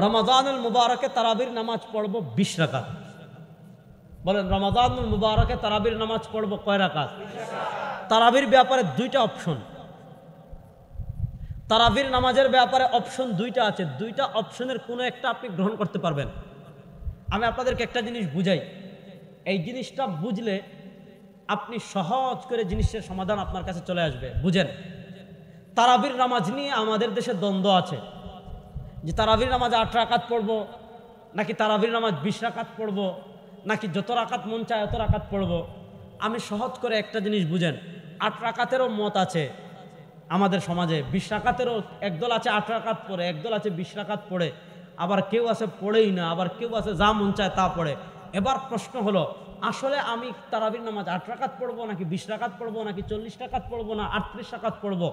রমাদানুল মুবারকে তারাবির নামাজ পড়ব 20 রাকাত। বলেন রমাদানুল মুবারকে তারাবির নামাজ পড়ব কয় রাকাত? তারাবির ব্যাপারে দুইটা অপশন। তারাবির নামাজের ব্যাপারে অপশন দুইটা আছে। দুইটা অপশনের কোনো একটা আপনি গ্রহণ করতে পারবেন। আমি আপনাদেরকে একটা জিনিস বুঝাই, এই জিনিসটা বুঝলে আপনি সহজ করে জিনিসের সমাধান আপনার কাছে চলে আসবে। বুঝেন, তারাবির নামাজ নিয়ে আমাদের দেশে দ্বন্দ্ব আছে যে তারাবির নামাজ 8 রাকাত পড়ব নাকি তারাবির নামাজ 20 রাকাত পড়ব নাকি যত রাকাত মন চায় অত রাকাত পড়ব। আমি সহজ করে একটা জিনিস বুঝেন, 8 রাকাতেরও মত আছে আমাদের সমাজে, 20 রাকাতেরও একদল আছে 8 রাকাত পড়ে, একদল আছে 20 রাকাত পড়ে, আবার কেউ আছে পড়েই না, আবার কেউ আছে যা মন চায় তা পড়ে। এবার প্রশ্ন হলো, আসলে আমি তারাবির নামাজ 8 রাকাত পড়বো নাকি 20 রাকাত পড়বো নাকি 40 রাকাত পড়বো না 38 রাকাত পড়বো,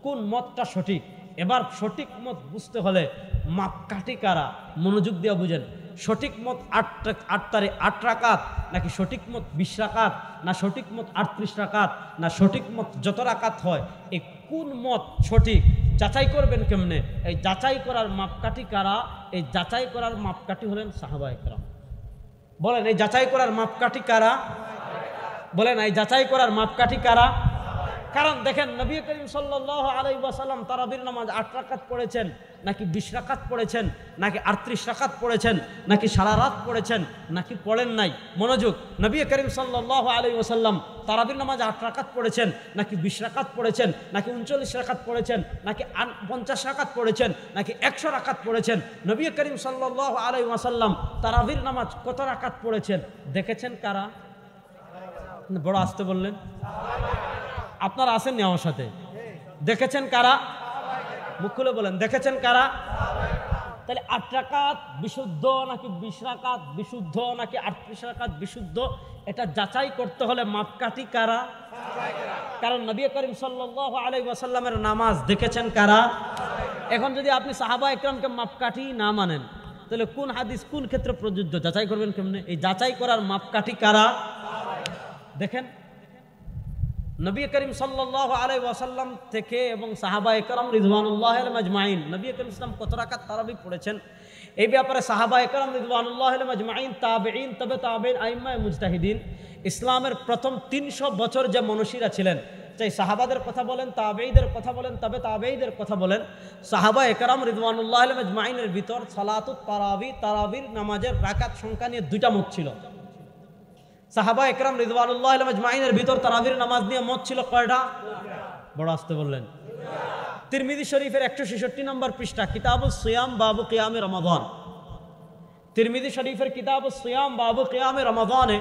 কোন মতটা সঠিক? এবার সঠিক মত বুঝতে হলে মাপকাঠি কারা, মনোযোগ দিয়ে বুঝেন। সঠিক মত 8 রাকাত নাকি সঠিক মত 20 রাকাত, না সঠিক মত 38 রাকাত, না সঠিক মত যত রাকাত হয়, এই কোন মত সঠিক যাচাই করবেন কেমনে? এই যাচাই করার মাপকাঠি কারা? এই যাচাই করার মাপকাঠি হলেন সাহাবায়ে কেরাম। বলেন এই যাচাই করার মাপকাঠি কারা? বলেন এই যাচাই করার মাপকাঠি কারা? কারণ দেখেন, নবী করিম সাল্লাল্লাহু আলাইহি ওয়াসাল্লাম তারাবির নামাজ 8 রাকাত পড়েছেন নাকি 20 রাকাত পড়েছেন নাকি 38 রাকাত পড়েছেন নাকি সারা রাত পড়েছেন নাকি পড়েন নাই? মনোযোগ, নবী করিম সাল্লাল্লাহু আলাইহি ওয়াসাল্লাম তারাবির নামাজ 8 রাকাত পড়েছেন নাকি 20 রাকাত পড়েছেন নাকি 39 রাকাত পড়েছেন নাকি 50 রাকাত পড়েছেন নাকি 100 রাকাত পড়েছেন? নবী করিম সাল্লাল্লাহু আলাইহি ওয়াসাল্লাম তারাবির নামাজ কত রাকাত পড়েছেন দেখেছেন কারা? বড় আসতে বললেন, আপনারা আসেননি আমার সাথে? দেখেছেন কারা? মুখ খুলে বলেন, দেখেছেন কারা? তাহলে 8 রাকাত বিশুদ্ধ নাকি 20 রাকাত বিশুদ্ধ নাকি 38 রাকাত বিশুদ্ধ, এটা যাচাই করতে হলে মাপকাঠি কারা? কারণ নবী করিম সাল্লাল্লাহু আলাইহি ওয়াসাল্লামের নামাজ দেখেছেন কারা? এখন যদি আপনি সাহাবায়ে কেরামকে মাপকাঠি না মানেন, তাহলে কোন হাদিস কোন ক্ষেত্রে প্রযোজ্য যাচাই করবেন কেমনে? এই যাচাই করার মাপকাঠি কারা? দেখেন, নবী করিম সাল্লাল্লাহু আলাইহি ওয়াসাল্লাম থেকে এবং সাহাবায়ে কেরাম রিদওয়ানুল্লাহি আলাইহিম আজমাইন নবী করিম সাল্লাল্লাহু কত রাকাত তারাবি পড়েছেন, এই ব্যাপারে সাহাবায়ে কেরাম রিদওয়ানুল্লাহি আলাইহিম আজমাইন, তাবেঈন, তবে তাবেঈন, আইম্মায়ে মুজতাহিদিন, ইসলামের প্রথম 300 বছর যে মনীষীরা ছিলেন, চাই সাহাবাদের কথা বলেন, তাবেঈদের কথা বলেন, তবে তাবেঈদের কথা বলেন, সাহাবায়ে কেরাম রিদওয়ানুল্লাহি আলাইহিম আজমাইনের ভিতর সালাতুত তারাবি, তারাবির নামাজের রাকাত সংখ্যা নিয়ে দুইটা মত ছিল। সাহাবায়ে কেরাম রিদওয়ানুল্লাহি আলাইহিম আজমাইনের ভিতর তারাবির নামাজ নিয়ে মত ছিল কয়টা? বড় আসতে বললেন। তিরমিজি শরীফের 166 নম্বর পৃষ্ঠা, কিতাবুস সিয়াম বাবু কিয়ামে রমাদান। তিরমিজি শরীফের কিতাবুস সিয়াম বাবু কিয়ামে রমাদানে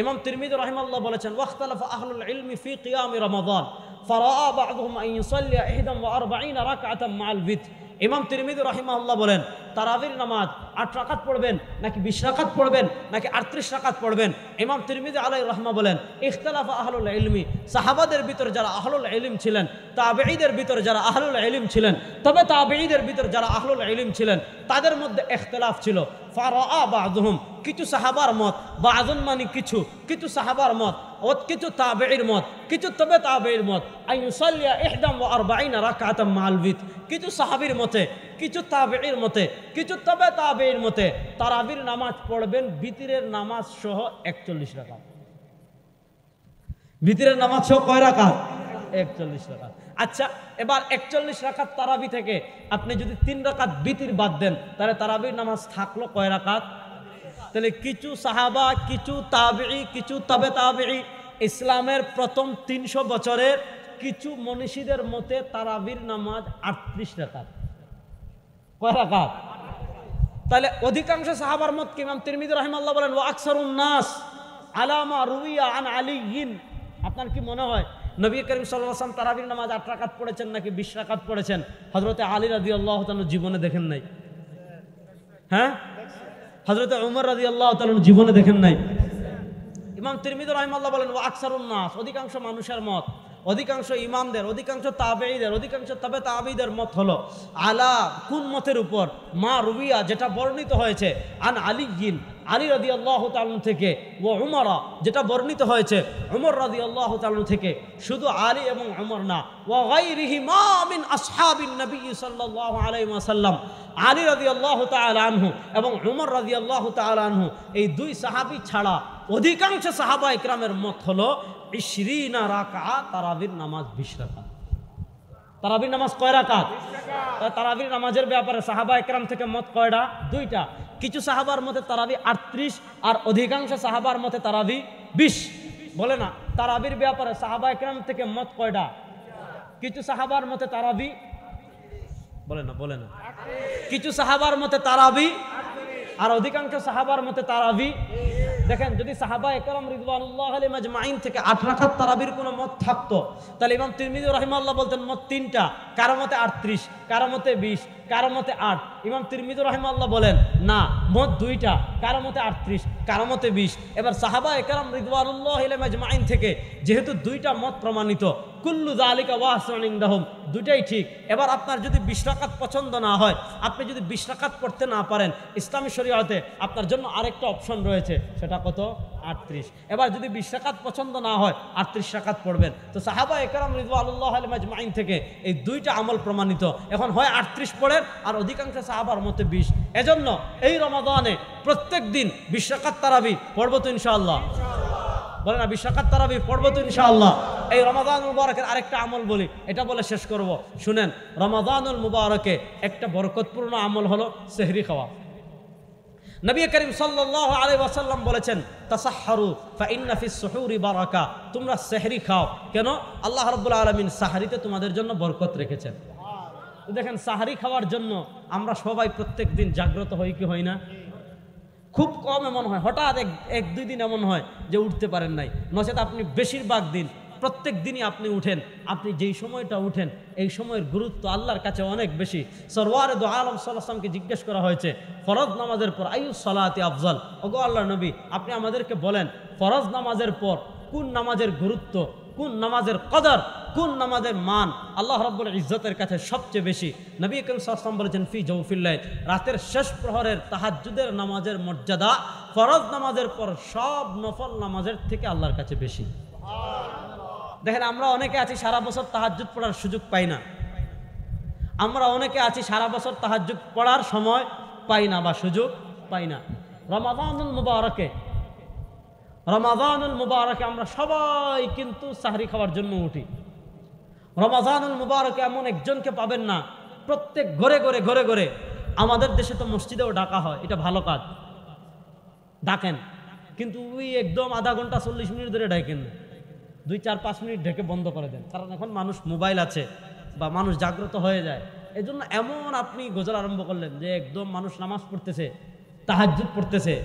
ইমাম তিরমিজি রাহিমাহুল্লাহ বলেছেন, ওয়াখতালাফা আহলুল ইলমি ফি কিয়ামে রমাদান ফারাআ বা'দুহুম আন ইউসাল্লি 41 রাকআতান মা'আল বিত। ইমাম তিরমিজি রাহিমাহুল্লাহ বলেন, তারাবির নামাজ 8 রাকাত পড়বেন নাকি 20 রাকাত পড়বেন নাকি 38 রাকাত পড়বেন? ইমাম তিরমিজি আলাইহির রাহমা বলেন, ইখতালাফা আহলুল ইলমি, সাহাবাদের ভিতর যারা আহলুল ইলম ছিলেন, তাবেঈদের ভিতর যারা আহলুল ইলম ছিলেন, তবে তাবেঈদের ভিতর যারা আহলুল ইলম ছিলেন, তাদের মধ্যে ইখতিলাফ ছিল। ফারাআ বা'দুহুম, কিছু সাহাবার মত, বা'দুন মানে কিছু, কিছু সাহাবার মত, কিছু তাবেঈর মত, কিছু তবে তাবেঈর মত, আন ইউসাল্লি 41 রাকআতান মা'আল বিত, কিছু সাহাবীর মতে, কিছু তাবেঈর মতে, কিছু তবে তাবেঈর মতে তারাবির নামাজ পড়বেন বিতিরের নামাজ সহ 41 রাকাত। বিতিরের নামাজ সহ কয় রাকাত? 41 রাকাত। আচ্ছা, এবার 41 রাকাত তারাবি থেকে আপনি যদি 3 রাকাত বিতির বাদ দেন, তাহলে তারাবির নামাজ থাকলো কয় রাকাত? তাহলে কিছু সাহাবা, কিছু তাবেঈ, কিছু তবে তাবেঈ, ইসলামের প্রথম 300 বছরের কিছু মনীষীদের মতে তারাবির নামাজ 38 রাকাত। কয় রাকাত? তাহলে অধিকাংশ সাহাবার মত কি? ইমাম তিরমিজি রাহিমাহুল্লাহ বলেন, ওয়া আকসারুন নাস আলা মা রুইয়া আন আলীয়িন। আপনার কি মনে হয় নবী করিম সাল্লাল্লাহু আলাইহি ওয়াসাল্লাম তারাবির নামাজ 8 রাকাত পড়েছেন নাকি 20 রাকাত পড়েছেন? হযরতে আলী রাদিয়াল্লাহু তাআলা জীবনে দেখেন নাই? হ্যাঁ, হযরতে উমর রাদিয়াল্লাহু তাআলা জীবনে দেখেন নাই? ইমাম তিরমিজি রাহিমাহুল্লাহ বলেন, ওয়া আকসারুন নাস, অধিকাংশ মানুষের মত, অধিকাংশ ইমামদের, অধিকাংশ তাবেঈদের, অধিকাংশ তবে তাবেঈদের মত হলো আলা, কোন মতের উপর? মা রুবিয়া, যেটা বর্ণিত হয়েছে, আন আলীয়িন, আলী রাদিয়াল্লাহু তাআলা থেকে ও উমরা, যেটা বর্ণিত হয়েছে উমর রাদিয়াল্লাহু তাআলা থেকে, শুধু আলী এবং উমর না, ওয়া গায়রিহিমা মিন আসহাবিন নবী সাল্লাল্লাহু আলাইহি ওয়াসাল্লাম, আলী রাদিয়াল্লাহু তাআলা আনহু এবং উমর রাদিয়াল্লাহু তাআলা আনহু, এই দুই সাহাবী ছাড়া অধিকাংশ সাহাবা ইকরামের মত হলো 20 রাকাত তারাবির নামাজ 20 রাকাত। তারাবির নামাজ কয় রাকাত? তারাবির নামাজের ব্যাপারে সাহাবা ইকরাম থেকে মত কয়টা? দুইটা। কিছু সাহাবার মতে তারাবি 38 আর অধিকাংশ সাহাবার মতে তারাবি 20। বলে না তারাবির ব্যাপারে সাহাবা ইকরাম থেকে মত কয়টা? কিছু সাহাবার মতে তারাবি, বলে না কিছু সাহাবার মতে তারাবি আর অধিকাংশ সাহাবার মতে তারাবি। দেখেন যদি সাহাবা একরাম রিদওয়ানুল্লাহ আলাইহিম আজমাইন থেকে 8 রাকাত তারাবির কোনো মত থাকতো, তাহলে ইমাম তিরমিজি রাহিমাহুল্লাহ বলতেন মত 3টা, কারো মতে 38, কারো মতে 20, কারো মতে 8। ইমাম তিরমিজি রাহিমাহুল্লাহ বলেন না, মত 2টা, কারো মতে 38, কারো মতে 20। এবার সাহাবা একরাম রিদওয়ানুল্লাহ আলাইহিম আজমাইন থেকে যেহেতু 2টা মত প্রমাণিত, কুল্লু যালিকা ওয়াসিউন ইনদাহুম, দুটাই ঠিক। এবার আপনার যদি 20 রাকাত পছন্দ না হয়, আপনি যদি 20 রাকাত পড়তে না পারেন, ইসলামী শরীয়তে আপনার জন্য আরেকটা অপশন রয়েছে, সেটা কত? 38। এবার যদি 20 রাকাত পছন্দ না হয় 38 রাকাত পড়বেন। তো সাহাবা একরাম রিদওয়ানুল্লাহ আলাইহিম আজমাইন থেকে এই 2টা আমল প্রমাণিত। এখন হয় 38 পড়েন আর অধিকাংশ সাহাবার মতে 20। এজন্য এই রমাদানে প্রত্যেক দিন 20 রাকাত তারাবি পড়বো তো ইনশাআল্লাহ? বলে না 20 রাকাত তারাবি পড়বো তো ইনশাআল্লাহ? এই রমাদানুল মুবারকের আরেকটা আমল বলি, এটা বলে শেষ করব। শুনেন, রমাদানুল মুবারকে একটা বরকতপূর্ণ আমল হলো সেহরি খাওয়া। নবী করিম সাল্লাল্লাহু আলাইহি ওয়াসাল্লাম বলেছেন, তাসাহহারু ফাইন্না ফিস সুহুরি বারাকা, তোমরা সেহরি খাও। কেন? আল্লাহ রাব্বুল আলামিন সাহরিতে তোমাদের জন্য বরকত রেখেছেন। দেখেন সাহরি খাওয়ার জন্য আমরা সবাই প্রত্যেক দিন জাগ্রত হই কি হই না? খুব কম এমন হয়, হঠাৎ এক দুই দিন এমন হয় যে উঠতে পারেন নাই, নচেত আপনি বেশিরভাগ দিন প্রত্যেক দিনই আপনি উঠেন। আপনি যেই সময়টা উঠেন এই সময়ের গুরুত্ব আল্লাহর কাছে অনেক বেশি। সরওয়ারে দো আলম সাল্লাল্লাহু আলাইহি ওয়াসাল্লামকে জিজ্ঞেস করা হয়েছে ফরজ নামাজের পর আইয়ুস সালাতি আফজাল, ওগো আল্লাহর নবী আপনি আমাদেরকে বলেন ফরজ নামাজের পর কোন নামাজের গুরুত্ব, কোন নামাজের কদর, কোন নামাজের মান আল্লাহ রাব্বুল ইজ্জতের কাছে সবচেয়ে বেশি। নবী করিম সাল্লাল্লাহু আলাইহি ওয়াসাল্লাম বলেছেন, ফি জওফিল লাইল, রাতের শেষ প্রহরের তাহাজ্জুদের নামাজের মর্যাদা ফরজ নামাজের পর সব নফল নামাজের থেকে আল্লাহর কাছে বেশি। দেখেন আমরা অনেকে আছি সারা বছর তাহাজ্জুদ পড়ার সুযোগ পাই না, আমরা অনেকে আছি সারা বছর তাহাজ্জুদ পড়ার সময় পাই না বা সুযোগ পাই না। রমাদানুল মুবারকে আমরা সবাই কিন্তু সাহরি খাওয়ার জন্য উঠি। রমাদানুল মুবারকে এমন একজনকে পাবেন না, প্রত্যেক ঘরে ঘরে আমাদের দেশে তো মসজিদেও ডাকা হয়, এটা ভালো কাজ, ডাকেন, কিন্তু ওই একদম আধা ঘন্টা 40 মিনিট ধরে ডাকেন না, 2-4-5 মিনিট ঢেকে বন্ধ করে দেন। কারণ এখন মানুষ মোবাইল আছে বা মানুষ জাগ্রত হয়ে যায়, এই জন্য এমন আপনি গজল আরম্ভ করলেন যে একদম মানুষ নামাজ পড়তেছে, তাহাজ্জুদ পড়তেছে,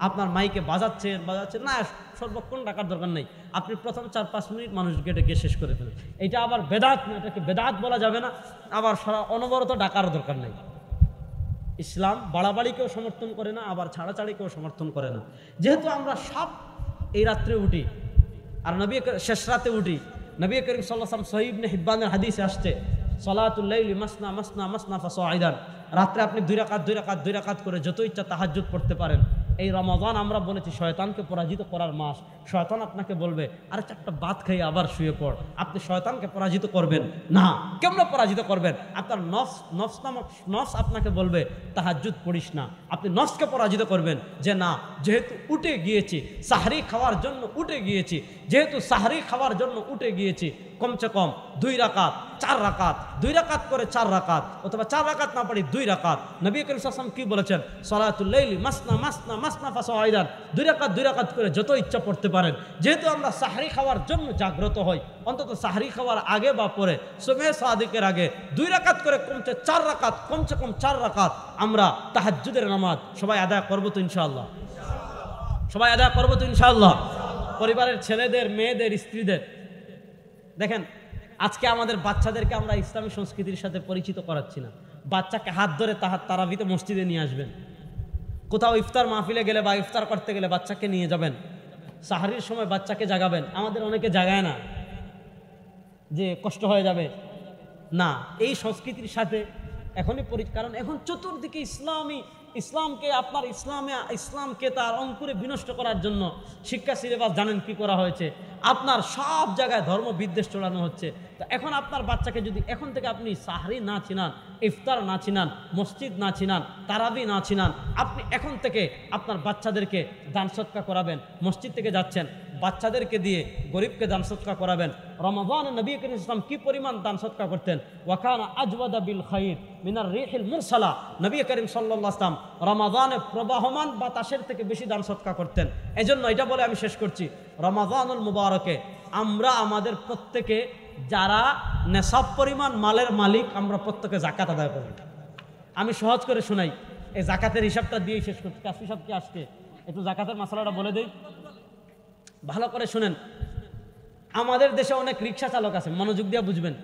আপনার মাইকে বাজাচ্ছেন না, সর্বক্ষণ ডাকার দরকার নেই। আপনি প্রথম 4-5 মিনিট মানুষকে ডেকে শেষ করে ফেলেন। এটা আবার বেদাত না, এটাকে বেদাত বলা যাবে না, আবার অনবরত ডাকার দরকার নেই। ইসলাম বাড়াবাড়িকেও সমর্থন করে না, আবার ছাড়াছাড়িকেও সমর্থন করে না। যেহেতু আমরা সব এই রাত্রে উঠি আর নবী শেষ রাতে উঠি, নবী করিম সাল্লাল্লাহু আলাইহি ওয়াসাল্লাম সহিহ ইবনে হিব্বানের হাদিসে আসছে, সালাতুল লাইলি মাসনা মাসনা মাসনা ফাসাইদান, রাত্রে আপনি 2 রাকাত করে যত ইচ্ছা তাহাজ্জুদ পড়তে পারেন। এই রমাদান আমরা বলেছি শয়তানকে পরাজিত করার মাস। শয়তান আপনাকে বলবে আরে 4টা ভাত খেয়ে আবার শুয়ে পড়, আপনি শয়তানকে পরাজিত করবেন না। কেমনে পরাজিত করবেন? আপনার নফস আপনাকে বলবে তাহাজ্জুদ পড়িস না, আপনি নফসকে পরাজিত করবেন যে না, যেহেতু উঠে গিয়েছি সাহরি খাওয়ার জন্য উঠে গিয়েছি, যেহেতু সাহরি খাওয়ার জন্য উঠে গিয়েছি, কমসে কম 2 রাকাত 4 রাকাত 2 রাকাত করে 4 রাকাত অথবা 4 রাকাত না পারি 2 রাকাত। নবী করিম সাল্লাল্লাহু আলাইহি ওয়াসাল্লাম কি বলেছেন? সালাতুল লাইলি মাসনা মাসনা মাসনা ফাসাইদান, 2 রাকাত করে যত ইচ্ছা পড়তে পারেন। যেহেতু আমরা সাহরি খাওয়ার জন্য জাগ্রত হই, অন্তত সাহরি খাওয়ার আগে বা পরে সুবহে সাদিকের আগে 2 রাকাত করে কমসে 4 রাকাত, কমসে কম 4 রাকাত আমরা তাহাজ্জুদের নামাজ সবাই আদায় করব তো ইনশাআল্লাহ? সবাই আদায় করব তো ইনশাআল্লাহ? পরিবারের ছেলেদের, মেয়েদের, স্ত্রীদের। দেখেন আজকে আমাদের বাচ্চাদেরকে আমরা ইসলামী সংস্কৃতির সাথে পরিচিত করাচ্ছি না। বাচ্চাকে হাত ধরে তারাবিতে মসজিদে নিয়ে আসবেন, কোথাও ইফতার মাহফিলে গেলে বা ইফতার করতে গেলে বাচ্চাকে নিয়ে যাবেন, সাহরির সময় বাচ্চাকে জাগাবেন। আমাদের অনেকে জাগায় না যে কষ্ট হয়ে যাবে, না, এই সংস্কৃতির সাথে এখনই কারণ এখন চতুর্দিকে ইসলামকে আপনার ইসলামকে তার অঙ্কুরে বিনষ্ট করার জন্য শিক্ষা সিলেবাস জানেন কি করা হয়েছে, আপনার সব জায়গায় ধর্ম বিদ্বেষ চড়ানো হচ্ছে। তো এখন আপনার বাচ্চাকে যদি এখন থেকে আপনি সাহরি না চিনান, ইফতার না চিনান, মসজিদ না চিনান, তারাবি না চিনান, আপনি এখন থেকে আপনার বাচ্চাদেরকে দান সদকা করাবেন। মসজিদ থেকে যাচ্ছেন, বাচ্চাদেরকে দিয়ে গরিবকে দান সদকা করাবেন। রমাদান নবী করিম ইসলাম কি পরিমাণ দান সদকা করতেন, ওয়াকানা আজওয়াদা বিল খাইর মিনার রিহিল মুরসালা। নবী করিম সাল্লাল্লাহু আলাইহি ওয়াসাল্লাম রমাদানে প্রবাহমান বাতাসের থেকে বেশি দান সদকা করতেন। এজন্য এটা বলে আমি শেষ করছি, রমাদানুল মুবারকে আমরা আমাদের প্রত্যেকে যারা নেশাব পরিমাণ মালের মালিক, আমরা প্রত্যেকে যাকাত আদায় করব। আমি সহজ করে শোনাই, এই যাকাতের হিসাবটা দিয়েই শেষ করছি। কাশফি সাহেব কি আসছে, একটু যাকাতের মাসালাটা বলে দেই, ভালো করে শুনেন। আমাদের দেশে অনেক রিক্সা চালক আছে, মনোযোগ দিয়ে বুঝবেন,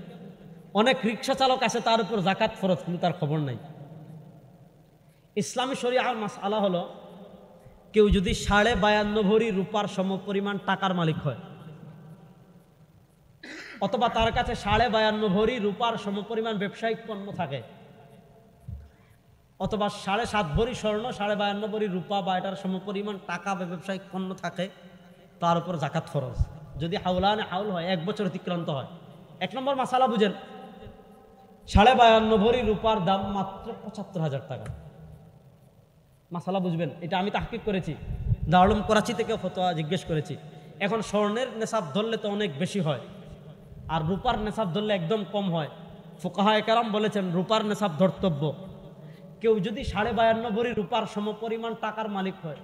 অনেক রিক্সা চালক আছে তার উপর যাকাত ফরজ, কিন্তু তার খবর নাই। ইসলামী শরিয়ার মাসআলা হলো, কেউ যদি 52.5 ভরি রূপার সমপরিমাণ টাকার মালিক হয়, অথবা তার কাছে 52.5 ভরি রূপার সমপরিমাণ ব্যবসায়িক পণ্য থাকে, অথবা 7.5 ভরি স্বর্ণ, 52.5 ভরি রূপা বা এটার সমপরিমাণ টাকা বা ব্যবসায়িক পণ্য থাকে, তার উপর যাকাত ফরজ। যদি হাউলানে হাউল হয়, 1 বছর অতিক্রান্ত হয়। 1 নম্বর মাসালা বুঝেন, 52.5 ভরি রূপার দাম মাত্র 75,000 টাকা। মাসালা বুঝবেন, এটা আমি তাহকিক করেছি, দারুল উলুম করাচি থেকে ফতোয়া জিজ্ঞেস করেছি। এখন স্বর্ণের নেশাব ধরলে তো অনেক বেশি হয়, আর রূপার নেশাব ধরলে একদম কম হয়। ফুকাহায়ে কেরাম বলেছেন রূপার নেশাব ধর্তব্য। কেউ যদি 52.5 ভরি রূপার সমপরিমাণ টাকার মালিক হয়,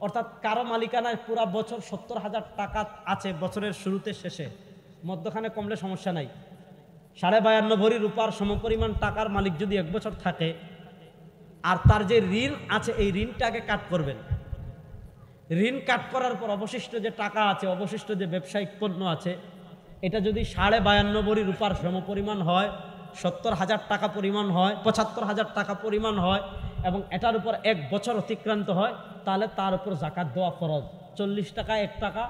অর্থাৎ কারো মালিকানায় পুরা বছর 70,000 টাকা আছে, বছরের শুরুতে শেষে, মধ্যখানে কমলে সমস্যা নাই। 52.5 ভরি রূপার সমপরিমাণ টাকার মালিক যদি 1 বছর থাকে, আর তার যে ঋণ আছে এই ঋণটাকে কাট করবেন। ঋণ কাট করার পর অবশিষ্ট যে টাকা আছে, অবশিষ্ট যে ব্যবসায়িক পণ্য আছে, এটা যদি 52.5 ভরি রূপার সমপরিমাণ হয়, 70,000 টাকা পরিমাণ হয়, 75,000 টাকা পরিমাণ হয়, এবং এটার উপর 1 বছর অতিক্রান্ত হয়, তাহলে তার উপর যাকাত দেওয়া ফরজ। 40 টাকায় 1 টাকা,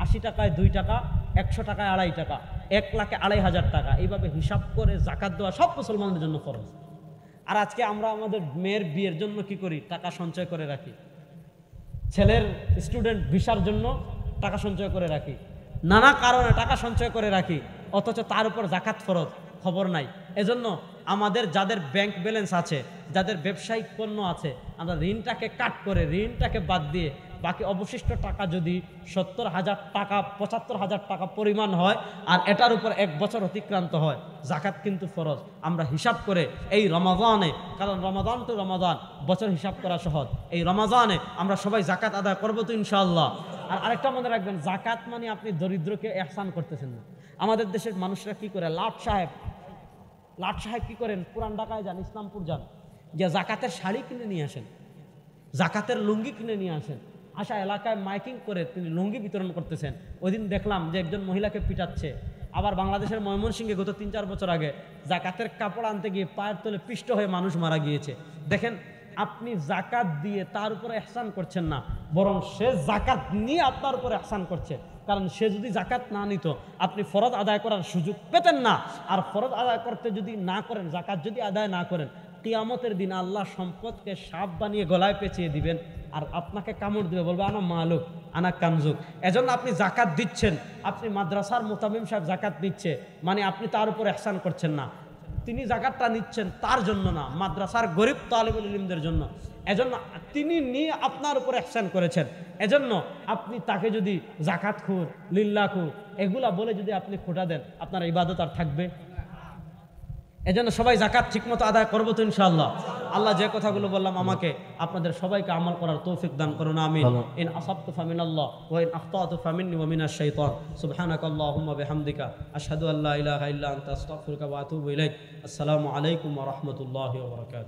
80 টাকায় 2 টাকা, 100 টাকায় 2.5 টাকা, 1 লাখে 2,500 টাকা, এইভাবে হিসাব করে যাকাত দেওয়া সব মুসলমানদের জন্য ফরজ। আর আজকে আমরা আমাদের মেয়ের বিয়ের জন্য কি করি, টাকা সঞ্চয় করে রাখি, ছেলের স্টুডেন্ট ভিসার জন্য টাকা সঞ্চয় করে রাখি, নানা কারণে টাকা সঞ্চয় করে রাখি, অথচ তার উপর যাকাত ফরজ, খবর নাই। এজন্য আমাদের যাদের ব্যাংক ব্যালেন্স আছে, যাদের ব্যবসায়িক পণ্য আছে, আমরা ঋণটাকে কাট করে, ঋণটাকে বাদ দিয়ে বাকি অবশিষ্ট টাকা যদি 70,000 টাকা, 75,000 টাকা পরিমাণ হয়, আর এটার উপর 1 বছর অতিক্রান্ত হয়, যাকাত কিন্তু ফরজ। আমরা হিসাব করে এই রমাদানে, কারণ রমাদান তো রমাদান, বছর হিসাব করা সহজ, এই রমাদানে আমরা সবাই যাকাত আদায় করবো তো ইনশাআল্লাহ। আর আরেকটা মনে রাখবেন, যাকাত মানে আপনি দরিদ্রকে ইহসান করতেছেন না। আমাদের দেশের মানুষরা কি করে, লাট সাহেব কি করেন, পুরান ঢাকায় যান, ইসলামপুর যান, যে জাকাতের শাড়ি কিনে নিয়ে আসেন, জাকাতের লুঙ্গি কিনে নিয়ে আসেন, আশা এলাকায় মাইকিং করে তিনি লুঙ্গি বিতরণ করতেছেন। ওই দিন দেখলাম যে একজন মহিলাকে পিটাচ্ছে। আবার বাংলাদেশের ময়মনসিংহে গত 3-4 বছর আগে জাকাতের কাপড় আনতে গিয়ে পায়ের তলে পিষ্ট হয়ে মানুষ মারা গিয়েছে। দেখেন, আপনি জাকাত দিয়ে তার উপরে ইহসান করছেন না, বরং সে জাকাত নিয়ে আপনার উপরে ইহসান করছে। কারণ সে যদি জাকাত না নিত, আপনি ফরজ আদায় করার সুযোগ পেতেন না। আর ফরজ আদায় করতে যদি না করেন, জাকাত যদি আদায় না করেন, কিয়ামতের দিন আল্লাহ সম্পদকে সাপ বানিয়ে গলায় পেঁচিয়ে দিবেন, আর আপনাকে কামড় দিবে, বলবে আনা মালুক, আনা কামজুক। এজন্য আপনি জাকাত দিচ্ছেন, আপনি মাদ্রাসার মুতামিম সাহেব জাকাত নিচ্ছে, মানে আপনি তার উপর ইহসান করছেন না। তিনি জাকাতটা নিচ্ছেন তার জন্য না, মাদ্রাসার গরিব তালিবুল ইলমদের জন্য। এজন্য তিনি নিয়ে আপনার উপর ইহসান করেছেন। এজন্য আপনি তাকে যদি জাকাতখোর, লিল্লাহখোর এগুলা বলে যদি আপনি খোটা দেন, আপনার ইবাদত আর থাকবে? এজন্য সবাই যাকাত ঠিকমতো আদায় করবো তো ইনশাআল্লাহ। আল্লাহ যে কথাগুলো বললাম আমাকে আপনাদের সবাইকে আমল করার তৌফিক দান করুন, আমিন। ইন আসাবতু ফামিনাল্লাহ ওয়া ইন আখতাতু ফামিন্নি ওয়া মিনাশ শাইতান। সুবহানাকাল্লাহুম্মা বিহামদিকা আশহাদু আল্লা ইলাহা ইল্লা আনতা আস্তাগফিরুকা ওয়া আতুবু ইলাইক। আসসালামু আলাইকুম ওয়া রাহমাতুল্লাহি ওয়া বারাকাতুহু।